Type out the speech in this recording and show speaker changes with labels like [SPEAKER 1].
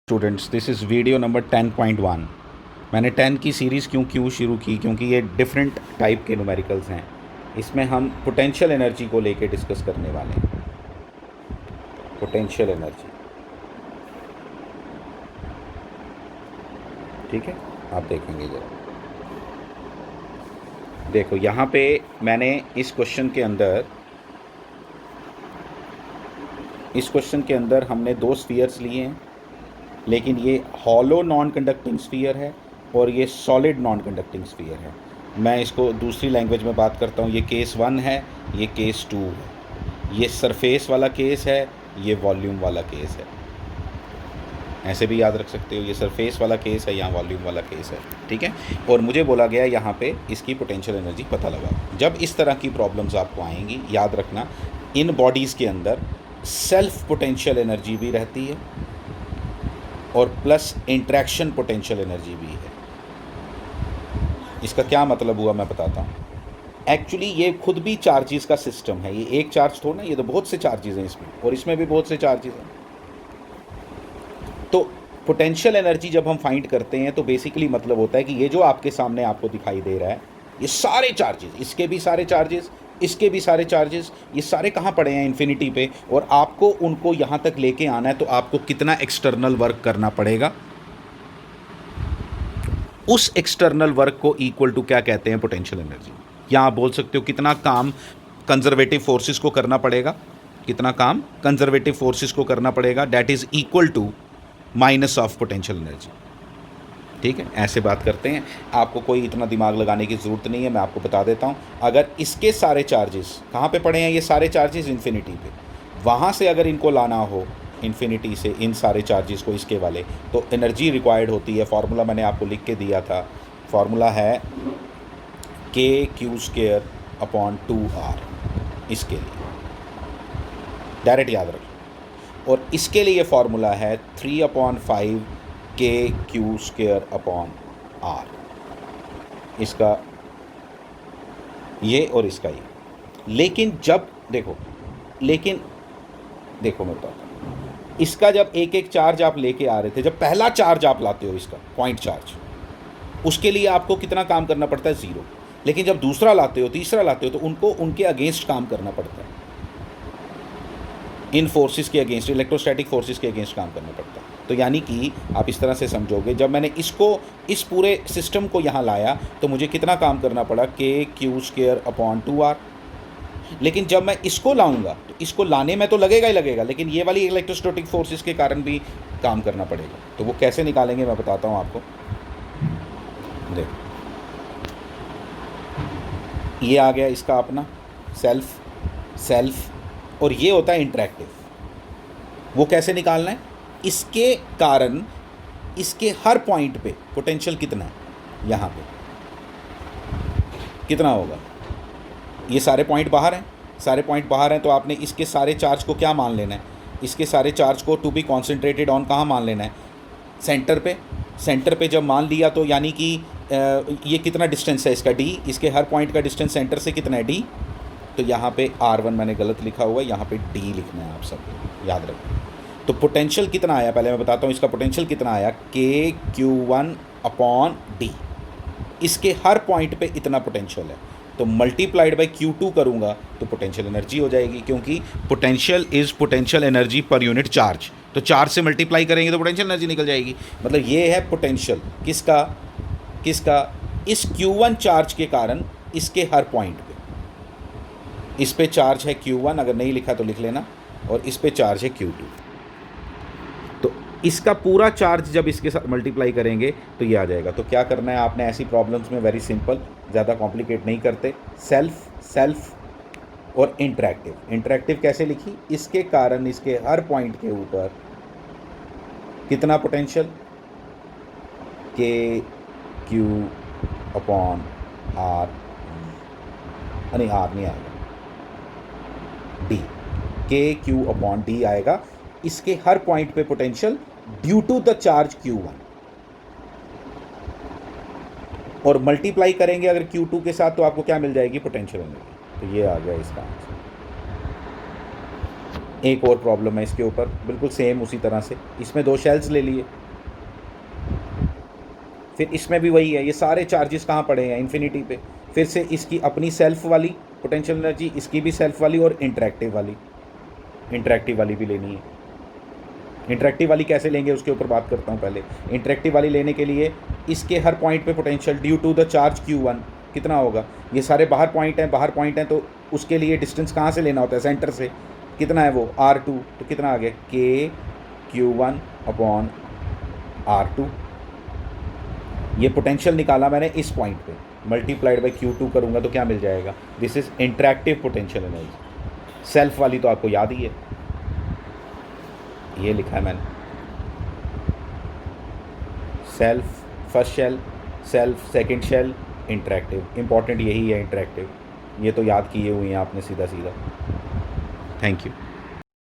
[SPEAKER 1] Students, this is video number 10.1। मैंने 10 की series क्यों शुरू की, क्योंकि ये डिफरेंट टाइप के न्यूमेरिकल्स हैं। इसमें हम पोटेंशियल एनर्जी को लेके डिस्कस करने वाले हैं। पोटेंशियल एनर्जी, ठीक है, आप देखेंगे जरा। देखो यहाँ पे मैंने इस क्वेश्चन के अंदर हमने दो स्फीयर्स लिए हैं, लेकिन ये हॉलो नॉन कंडक्टिंग स्फीयर है और ये सॉलिड नॉन कंडक्टिंग स्फीयर है। मैं इसको दूसरी लैंग्वेज में बात करता हूँ। ये केस 1 है, ये केस 2 है। ये सरफेस वाला केस है, ये वॉल्यूम वाला केस है। ऐसे भी याद रख सकते हो, ये सरफेस वाला केस है, यहाँ वॉल्यूम वाला केस है, ठीक है। और मुझे बोला गया यहाँ पे इसकी पोटेंशियल एनर्जी पता लगा। जब इस तरह की प्रॉब्लम्स आपको आएंगी, याद रखना इन बॉडीज़ के अंदर सेल्फ पोटेंशियल एनर्जी भी रहती है और प्लस इंट्रैक्शन पोटेंशियल एनर्जी भी है। इसका क्या मतलब हुआ मैं बताता हूँ। एक्चुअली ये खुद भी चार्जेस का सिस्टम है। ये एक चार्ज थोड़ा ना, ये तो बहुत से चार्जेस हैं इसमें, और इसमें भी बहुत से चार्जेस हैं। तो पोटेंशियल एनर्जी जब हम फाइंड करते हैं तो बेसिकली मतलब होता है कि ये जो आपके सामने आपको दिखाई दे रहा है, ये सारे चार्जेस, इसके भी सारे चार्जेस, इसके भी सारे चार्जेस, ये सारे कहाँ पड़े हैं? इन्फिनिटी पे। और आपको उनको यहाँ तक लेके आना है तो आपको कितना एक्सटर्नल वर्क करना पड़ेगा? उस एक्सटर्नल वर्क को इक्वल टू क्या कहते हैं? Potential energy. या आप बोल सकते हो कितना काम कंजर्वेटिव फोर्सेस को करना पड़ेगा, कितना काम कंजर्वेटिव फोर्सेस को करना पड़ेगा, that is equal to minus of potential energy. ठीक है, ऐसे बात करते हैं। आपको कोई इतना दिमाग लगाने की ज़रूरत नहीं है, मैं आपको बता देता हूँ। अगर इसके सारे चार्जेस कहाँ पे पड़े हैं? ये सारे चार्जेस इन्फिनिटी पे। वहाँ से अगर इनको लाना हो इन्फिनिटी से इन सारे चार्जेस को, इसके वाले, तो एनर्जी रिक्वायर्ड होती है। फार्मूला मैंने आपको लिख के दिया था। फार्मूला है KQ²/2R। इसके लिए डायरेक्ट याद रखो। और इसके लिए फार्मूला है 3/5 KQ²/R। इसका ये और इसका ये। लेकिन जब देखो मैं बताता हूँ। इसका जब एक एक चार्ज आप लेके आ रहे थे, जब पहला चार्ज आप लाते हो इसका पॉइंट चार्ज, उसके लिए आपको कितना काम करना पड़ता है? 0। लेकिन जब दूसरा लाते हो, तीसरा लाते हो, तो उनको उनके अगेंस्ट काम करना पड़ता है। इन फोर्सेस के अगेंस्ट, इलेक्ट्रोस्टैटिक फोर्सेस के अगेंस्ट काम करना पड़ता है। तो यानी कि आप इस तरह से समझोगे, जब मैंने इसको, इस पूरे सिस्टम को यहाँ लाया तो मुझे कितना काम करना पड़ा? KQ²/2R। लेकिन जब मैं इसको लाऊंगा तो इसको लाने में तो लगेगा ही लगेगा, लेकिन ये वाली इलेक्ट्रोस्टैटिक फोर्सेस के कारण भी काम करना पड़ेगा। तो वो कैसे निकालेंगे मैं बताता हूँ आपको। देखो, ये आ गया इसका अपना सेल्फ, और ये होता है इंटरैक्टिव। वो कैसे निकालना है? इसके कारण इसके हर पॉइंट पे पोटेंशियल कितना है? यहाँ पे कितना होगा? ये सारे पॉइंट बाहर हैं, तो आपने इसके सारे चार्ज को क्या मान लेना है? इसके सारे चार्ज को टू बी कॉन्सेंट्रेटेड ऑन कहाँ मान लेना है? सेंटर पे जब मान लिया तो यानी कि ये कितना डिस्टेंस है इसका? D। इसके हर पॉइंट का डिस्टेंस सेंटर से कितना है? D। तो यहाँ पे R1 मैंने गलत लिखा हुआ है, यहाँ पे D लिखना है आप सबको, याद रखो। तो पोटेंशियल कितना आया पहले मैं बताता हूँ। इसका पोटेंशियल कितना आया? KQ1/D। इसके हर पॉइंट पे इतना पोटेंशियल है, तो मल्टीप्लाइड बाई Q2 करूँगा तो पोटेंशियल एनर्जी हो जाएगी, क्योंकि potential is potential energy per unit charge. तो चार्ज से मल्टीप्लाई करेंगे तो पोटेंशियल एनर्जी निकल जाएगी। मतलब ये है पोटेंशियल किसका? इस Q1 चार्ज के कारण इसके हर पॉइंट पे। इस पे चार्ज है Q1, अगर नहीं लिखा तो लिख लेना, और इस पे चार्ज है Q2। तो इसका पूरा चार्ज जब इसके साथ मल्टीप्लाई करेंगे तो ये आ जाएगा। तो क्या करना है आपने ऐसी प्रॉब्लम्स में? वेरी सिंपल, ज़्यादा कॉम्प्लिकेट नहीं करते। सेल्फ और इंटरैक्टिव कैसे लिखी? इसके कारण इसके हर पॉइंट के ऊपर कितना पोटेंशियल? KQ/R, नहीं R नहीं आएगा, D। KQ/D आएगा। इसके हर पॉइंट पे potential due to the charge Q1, और मल्टीप्लाई करेंगे अगर Q2 के साथ तो आपको क्या मिल जाएगी? Potential energy. तो ये आ गया इसका आंसर। एक और प्रॉब्लम है इसके ऊपर, बिल्कुल सेम उसी तरह से। इसमें 2 शेल्स ले लिए, फिर इसमें भी वही है, ये सारे चार्जेस कहाँ पड़े हैं, इन्फिनिटी पे। फिर से इसकी अपनी सेल्फ वाली पोटेंशियल एनर्जी, इसकी भी सेल्फ वाली और इंटरेक्टिव वाली भी लेनी है। इंटरेक्टिव वाली कैसे लेंगे उसके ऊपर बात करता हूँ पहले। इंटरेक्टिव वाली लेने के लिए इसके हर पॉइंट पे potential due to the charge Q1 कितना होगा, ये सारे बाहर पॉइंट हैं, तो उसके लिए डिस्टेंस कहाँ से लेना होता है, सेंटर से। कितना है वो, R2, तो कितना आ गया KQ1/R2। ये पोटेंशियल निकाला मैंने इस पॉइंट पे, मल्टीप्लाइड बाई Q2 करूँगा तो क्या मिल जाएगा, this is interactive potential energy. Self वाली तो आपको याद ही है, ये लिखा है मैंने, self first shell, self second shell, interactive. Important यही है इंटरेक्टिव, ये तो याद किए हुए हैं आपने सीधा सीधा। Thank you.